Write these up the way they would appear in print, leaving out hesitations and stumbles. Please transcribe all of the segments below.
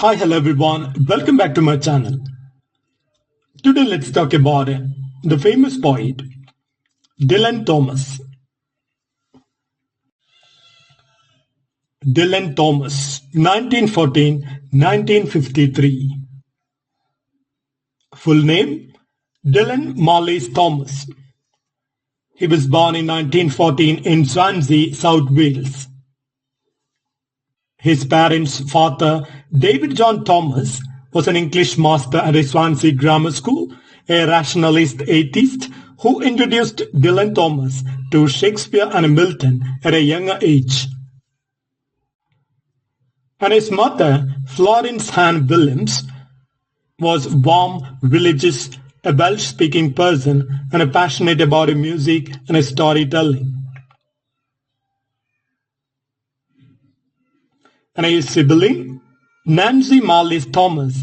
Hi, hello everyone. Welcome back to my channel. Today let's talk about the famous poet Dylan Thomas. Dylan Thomas, 1914-1953. Full name Dylan Marley Thomas. He was born in 1914 in Swansea, South Wales. His parents' father, David John Thomas, was an English master at a Swansea grammar school, a rationalist atheist who introduced Dylan Thomas to Shakespeare and Milton at a younger age. And his mother, Florence Ann Williams, was warm, religious, a Welsh-speaking person and passionate about music and storytelling. And his sibling, Nancy Marley Thomas,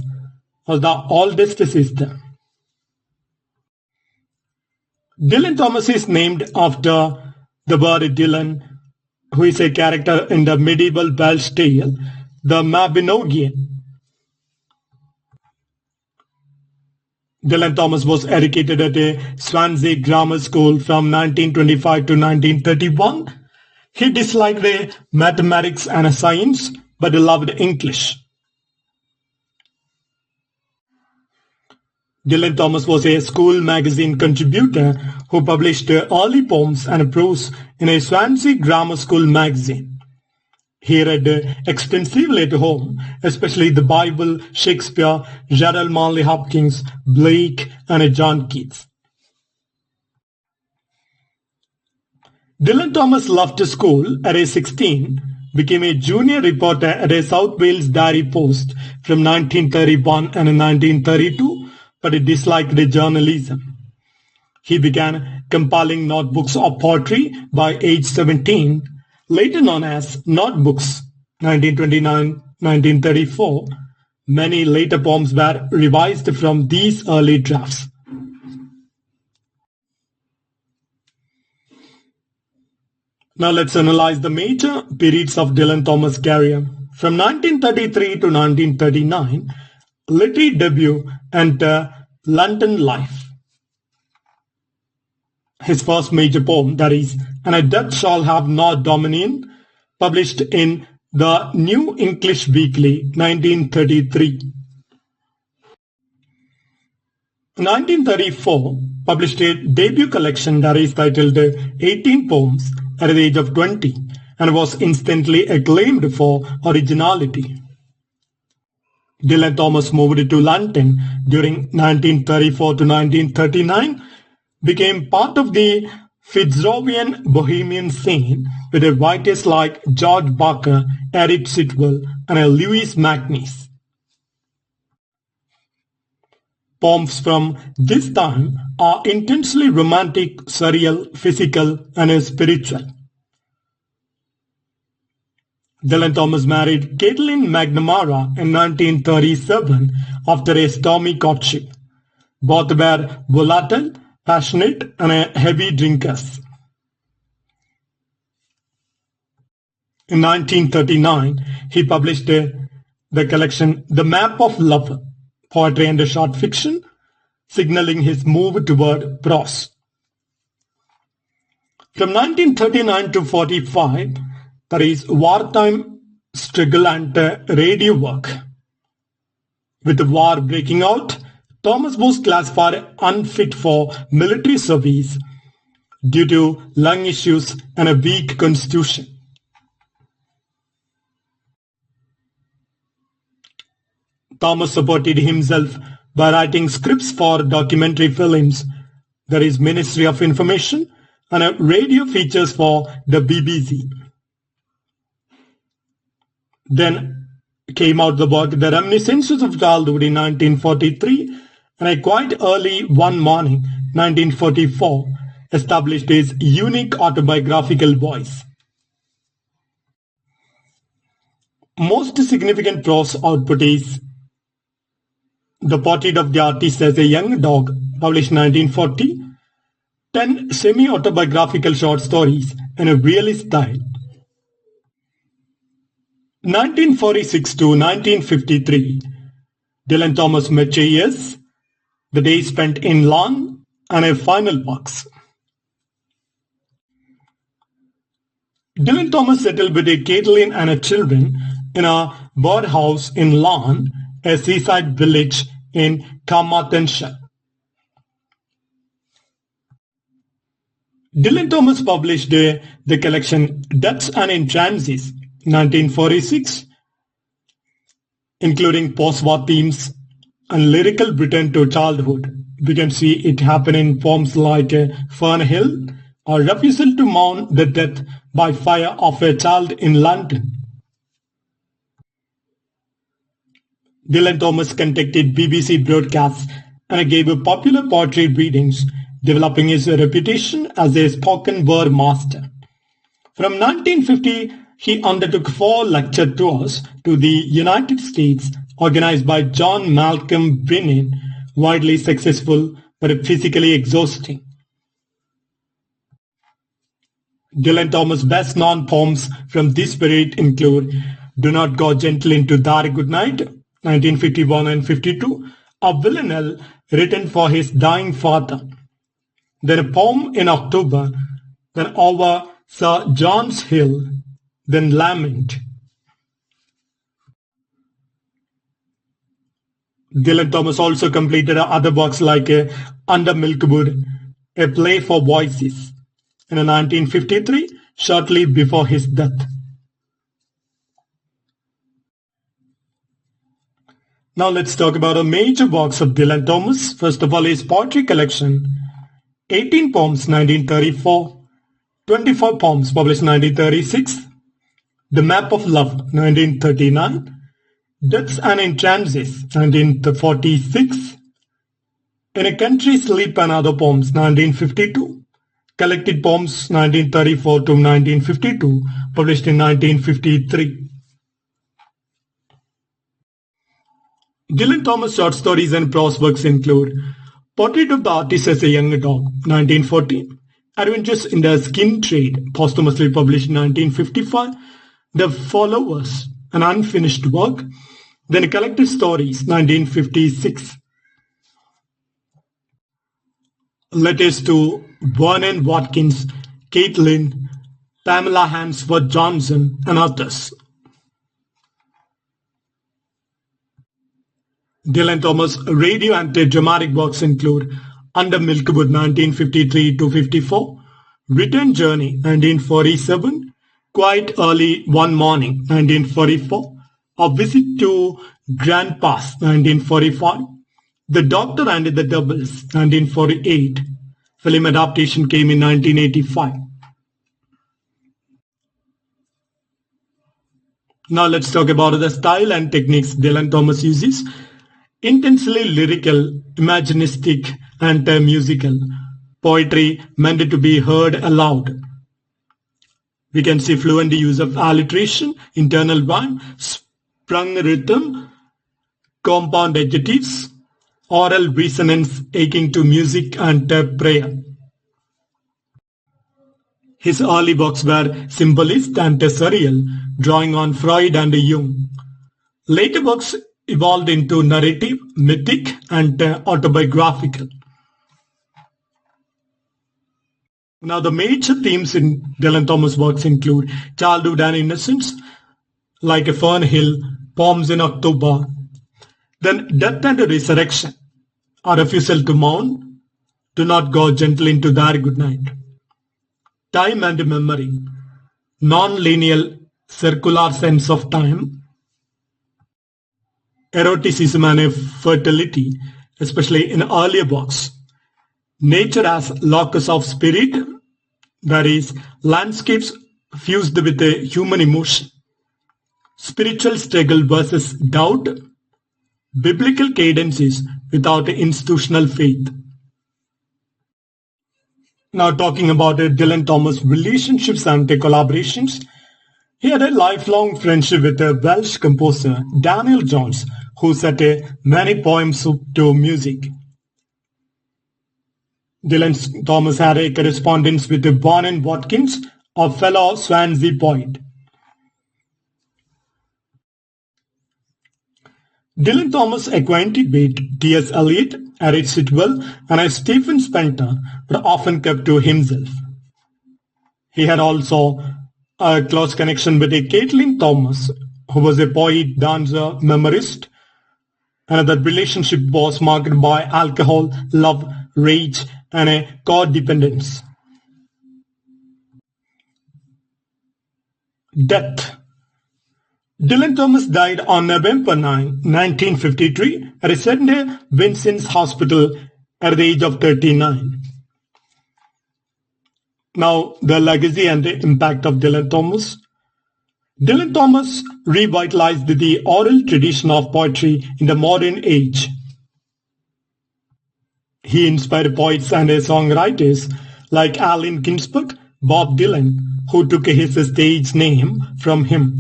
was the oldest sister. Dylan Thomas is named after the word Dylan, who is a character in the medieval Welsh tale, the Mabinogion. Dylan Thomas was educated at a Swansea grammar school from 1925 to 1931. He disliked the mathematics and science, but loved English. Dylan Thomas was a school magazine contributor who published early poems and prose in a Swansea grammar school magazine. He read extensively at home, especially the Bible, Shakespeare, Gerald Manley Hopkins, Blake, and John Keats. Dylan Thomas left school at age 16, became a junior reporter at a South Wales Diary Post from 1931 and 1932, but he disliked journalism. He began compiling notebooks of poetry by age 17, later known as Notebooks, 1929-1934. Many later poems were revised from these early drafts. Now let's analyze the major periods of Dylan Thomas' career. From 1933 to 1939, literary debut and London life. His first major poem, that is, And a Death Shall Have No Dominion, published in the New English Weekly, 1933. In 1934, published a debut collection that is titled 18 Poems at the age of 20 and was instantly acclaimed for originality. Dylan Thomas moved to London during 1934 to 1939, became part of the Fitzrovian bohemian scene with writers like George Barker, Eric Sitwell, and Louis MacNeice. Poems from this time are intensely romantic, surreal, physical, and spiritual. Dylan Thomas married Caitlin McNamara in 1937 after a stormy courtship. Both were volatile, passionate, and heavy drinkers. In 1939, he published the collection The Map of Love, poetry and short fiction, signaling his move toward prose. From 1939 to 45, there is wartime struggle and radio work. With the war breaking out, Thomas was classified unfit for military service due to lung issues and a weak constitution. Thomas supported himself by writing scripts for documentary films, there is Ministry of Information, and radio features for the BBC. Then came out the book The Reminiscences of Childhood in 1943, and quite early one morning, 1944, established his unique autobiographical voice. Most significant prose output is The Portrait of the Artist as a Young Dog, published 1940, 10 semi-autobiographical short stories in a realist style. 1946 to 1953, Dylan Thomas Mathias, The Day Spent in Lawn, and a final box. Dylan Thomas settled with Caitlin and her children in a birdhouse in Lawn, a seaside village in Carmarthenshire. Dylan Thomas published the collection Deaths and Entrances, 1946, including post-war themes and lyrical return to childhood. We can see it happen in poems like Fern Hill or Refusal to Mourn the Death by Fire of a Child in London. Dylan Thomas conducted BBC broadcasts and gave popular poetry readings, developing his reputation as a spoken word master. From 1950, he undertook 4 lecture tours to the United States organized by John Malcolm Brennan, widely successful but physically exhausting. Dylan Thomas' best-known poems from this period include Do Not Go Gentle Into Thy Good Night, 1951 and 52, a villanelle written for his dying father. Then a poem in October, then Over Sir John's Hill, then Lament. Dylan Thomas also completed other works like Under Milkwood, a play for voices, in 1953, shortly before his death. Now let's talk about a major works of Dylan Thomas. First of all, his poetry collection, 18 poems, 1934, 24 poems, published 1936, The Map of Love, 1939, Deaths and Entrances, 1946, In a Country Sleep and Other Poems, 1952, Collected Poems, 1934 to 1952, published in 1953. Dylan Thomas' short stories and prose works include Portrait of the Artist as a Young Dog, 1914, Adventures in the Skin Trade, posthumously published in 1955, The Followers, an unfinished work, then Collected Stories, 1956. Letters to Vernon Watkins, Caitlin, Pamela Hansford Johnson, and others. Dylan Thomas' radio and dramatic works include Under Milkwood, 1953 to 54, Return Journey, 1947, Quite Early One Morning, 1944, A Visit to Grandpa's, 1945, The Doctor and the Doubles, 1948. Film adaptation came in 1985. Now let's talk about the style and techniques Dylan Thomas uses. Intensely lyrical, imaginistic, and musical. Poetry meant to be heard aloud. We can see fluent use of alliteration, internal rhyme, sprung rhythm, compound adjectives, oral resonance akin to music and prayer. His early works were symbolist and surreal, drawing on Freud and Jung. Later works evolved into narrative, mythic, and autobiographical. Now, the major themes in Dylan Thomas' works include childhood and innocence, like a Fern Hill, Poems in October, then Death and Resurrection, A Refusal to Mourn, Do Not Go Gentle Into Thy Good Night, Time and Memory, Non-Linear Circular Sense of Time, Eroticism and Fertility, especially in earlier works, Nature as Locus of Spirit, that is, landscapes fused with a human emotion, Spiritual Struggle versus Doubt, Biblical Cadences without institutional faith. Now talking about Dylan Thomas' relationships and collaborations, he had a lifelong friendship with the Welsh composer Daniel Jones, who set many poems to music. Dylan Thomas had a correspondence with Vernon Watkins, a fellow Swansea poet. Dylan Thomas acquainted with T.S. Eliot, Eric Sitwell, and Stephen Spencer, but often kept to himself. He had also a close connection with Caitlin Thomas, who was a poet, dancer, memorist, and that relationship was marked by alcohol, love, rage, and a codependence. Death. Dylan Thomas died on November 9, 1953 at St. Vincent's Hospital at the age of 39. Now, the legacy and the impact of Dylan Thomas. Dylan Thomas revitalized the oral tradition of poetry in the modern age. He inspired poets and songwriters like Allen Ginsberg, Bob Dylan, who took his stage name from him,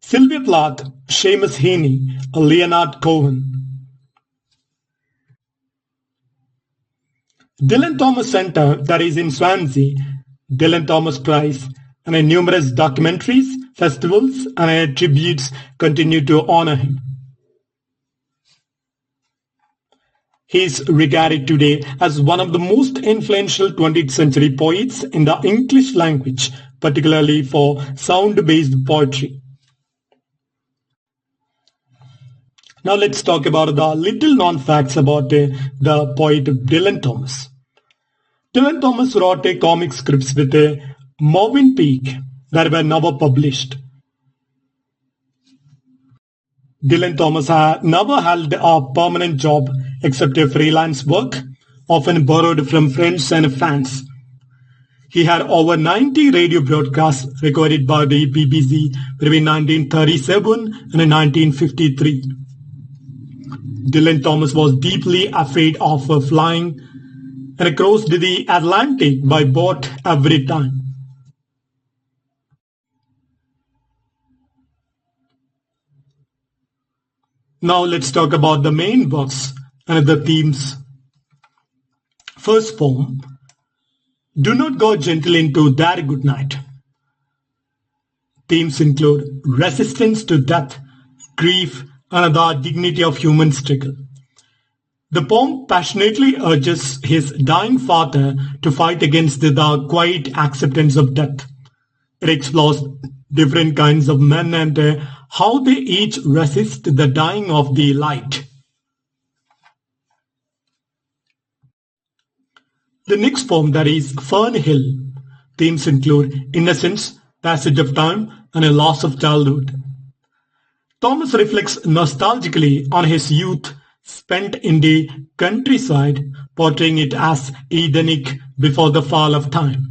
Sylvia Plath, Seamus Heaney, Leonard Cohen. Dylan Thomas Center, that is in Swansea, Dylan Thomas Prize, and numerous documentaries, festivals, and tributes continue to honor him. He is regarded today as one of the most influential 20th century poets in the English language, particularly for sound-based poetry. Now let's talk about the little known facts about the poet Dylan Thomas. Dylan Thomas wrote comic scripts with Marvin Peake that were never published. Dylan Thomas had never held a permanent job except a freelance work, often borrowed from friends and fans. He had over 90 radio broadcasts recorded by the BBC between 1937 and 1953. Dylan Thomas was deeply afraid of flying and crossed the Atlantic by boat every time. Now let's talk about the main works and the themes. First poem, Do Not Go Gentle Into That Good Night. Themes include resistance to death, grief, and the dignity of human struggle. The poem passionately urges his dying father to fight against the quiet acceptance of death. It explores different kinds of men and how they each resist the dying of the light. The next poem, that is Fern Hill. Themes include innocence, passage of time, and a loss of childhood. Thomas reflects nostalgically on his youth spent in the countryside, portraying it as Edenic before the fall of time.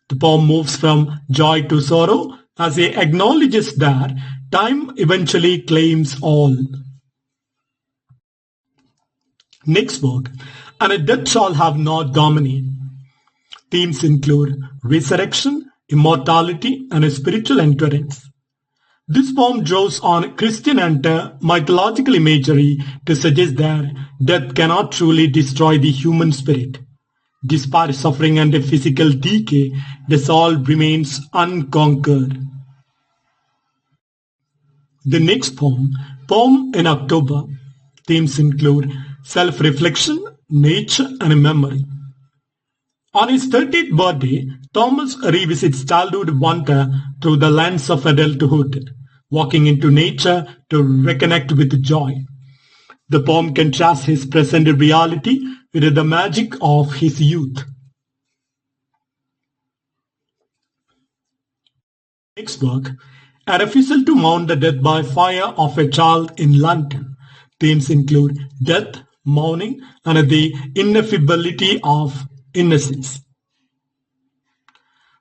The poem moves from joy to sorrow as he acknowledges that time eventually claims all. Next work, And a Death Shall Have No Dominion. Themes include resurrection, immortality, and a spiritual endurance. This poem draws on Christian and mythological imagery to suggest that death cannot truly destroy the human spirit. Despite suffering and physical decay, the soul remains unconquered. The next poem, Poem in October. Themes include self-reflection, nature, and memory. On his 30th birthday, Thomas revisits childhood wonder through the lens of adulthood, walking into nature to reconnect with joy. The poem contrasts his present reality with the magic of his youth. Next work, A Refusal to Mourn the Death by Fire of a Child in London. Themes include death, mourning, and the ineffability of innocence.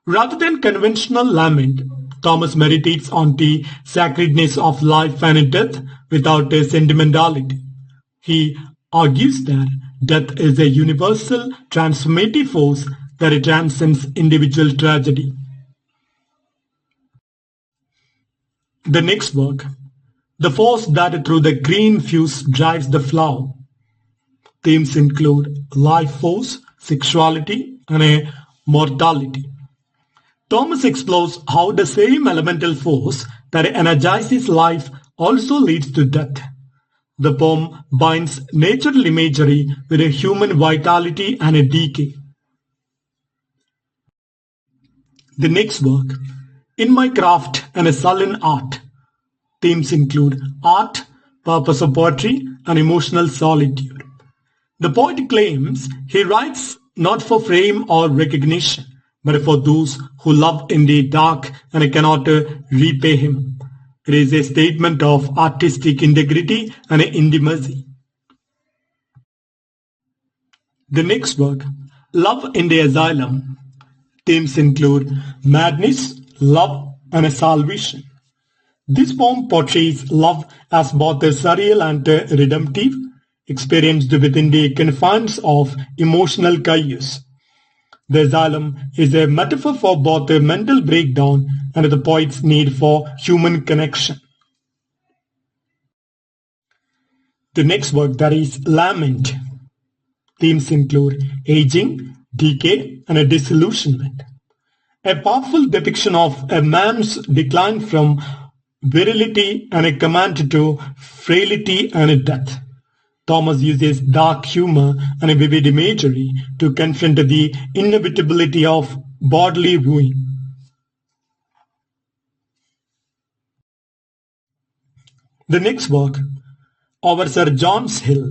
Rather than conventional lament, Thomas meditates on the sacredness of life and death without a sentimentality. He argues that death is a universal transformative force that transcends individual tragedy. The next work, The Force That Through the Green Fuse Drives the Flower. Themes include life force, sexuality, and mortality. Thomas explores how the same elemental force that energizes life also leads to death. The poem binds natural imagery with a human vitality and a decay. The next work, In My Craft and a Sullen Art. Themes include art, purpose of poetry, and emotional solitude. The poet claims he writes not for fame or recognition, but for those who love in the dark and cannot repay him. It is a statement of artistic integrity and intimacy. The next work, Love in the Asylum. Themes include madness, love, and a salvation. This poem portrays love as both a surreal and a redemptive, experienced within the confines of emotional chaos. The asylum is a metaphor for both a mental breakdown and the poet's need for human connection. The next work, that is Lament. Themes include aging, decay, and a disillusionment. A powerful depiction of a man's decline from virility and a command to frailty and death. Thomas uses dark humor and a vivid imagery to confront the inevitability of bodily ruin. The next work, Over Sir John's Hill.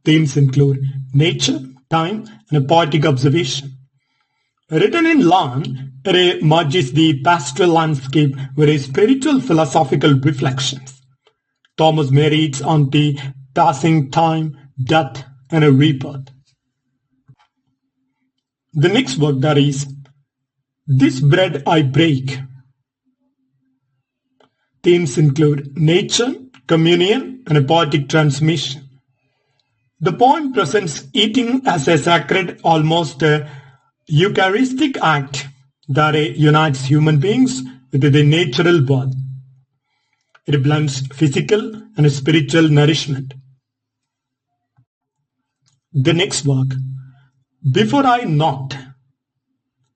Themes include nature, time, and a poetic observation. Written in Lan, it merges the pastoral landscape with a spiritual philosophical reflections. Thomas meditates on the passing time, death, and a rebirth. The next work, that is This Bread I Break. Themes include nature, communion, and a poetic transmission. The poem presents eating as a sacred, almost a Eucharistic act that unites human beings with the natural world. It blends physical and spiritual nourishment. The next work, Before I Knocked.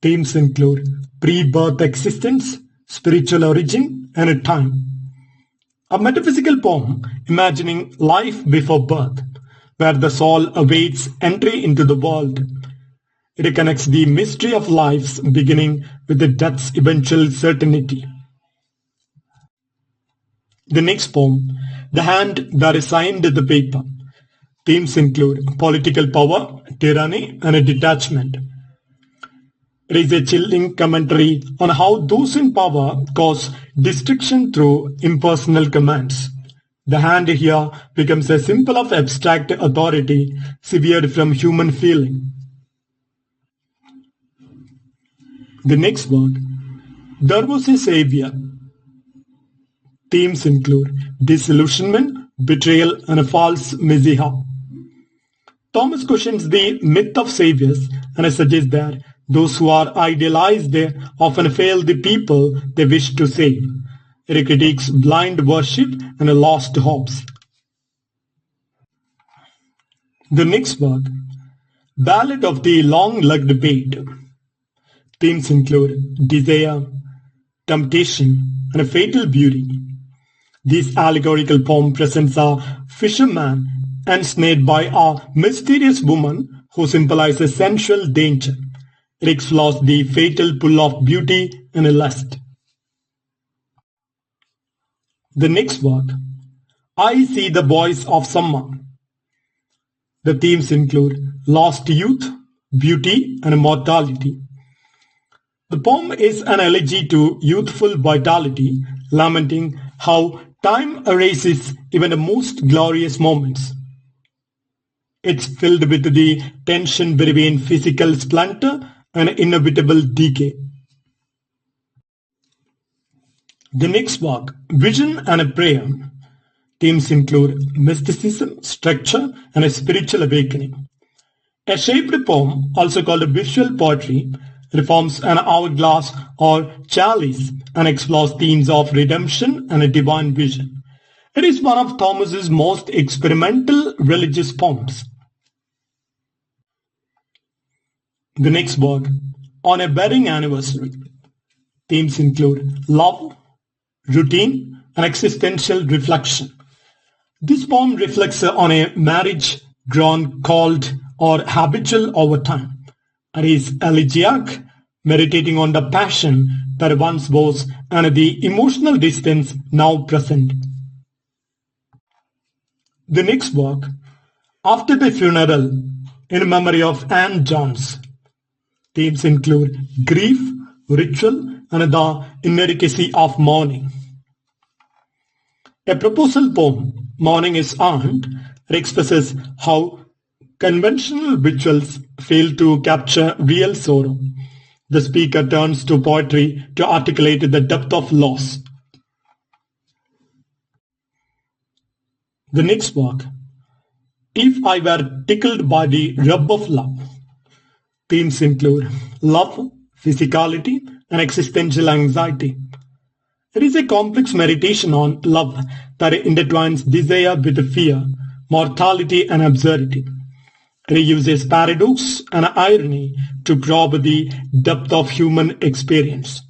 Themes include pre-birth existence, spiritual origin, and time. A metaphysical poem imagining life before birth, where the soul awaits entry into the world. It connects the mystery of life's beginning with the death's eventual certainty. The next poem, The Hand That Signed the Paper. Themes include political power, tyranny, and a detachment. It is a chilling commentary on how those in power cause destruction through impersonal commands. The hand here becomes a symbol of abstract authority severed from human feeling. The next work, There Was a Savior. Themes include disillusionment, betrayal, and a false messiah. Thomas questions the myth of saviors and suggests that those who are idealized often fail the people they wish to save. It critiques blind worship and lost hopes. The next work, Ballad of the Long-Legged Maid. Themes include desire, temptation, and a fatal beauty. This allegorical poem presents a fisherman ensnared by a mysterious woman who symbolizes sensual danger. It explores the fatal pull of beauty and lust. The next work, I See the Voice of Someone. The themes include lost youth, beauty, and mortality. The poem is an elegy to youthful vitality, lamenting how time erases even the most glorious moments. It's filled with the tension between physical splendor and inevitable decay. The next work, Vision and a Prayer. Themes include mysticism, structure, and a spiritual awakening. A shaped poem, also called a visual poetry, reforms an hourglass or chalice and explores themes of redemption and a divine vision. It is one of Thomas's most experimental religious poems. The next work, On a Wedding Anniversary. Themes include love, routine, and existential reflection. This poem reflects on a marriage grown cold or habitual over time, and is elegiac, meditating on the passion that once was and the emotional distance now present. The next work, After the Funeral, in memory of Anne Jones. Themes include grief, ritual, and the inadequacy of mourning. A proposal poem, Mourning is Aunt, expresses how conventional rituals fail to capture real sorrow. The speaker turns to poetry to articulate the depth of loss. The next work, If I Were Tickled by the Rub of Love. Themes include love, physicality, and existential anxiety. It is a complex meditation on love that intertwines desire with fear, mortality, and absurdity. It uses paradox and irony to probe the depth of human experience.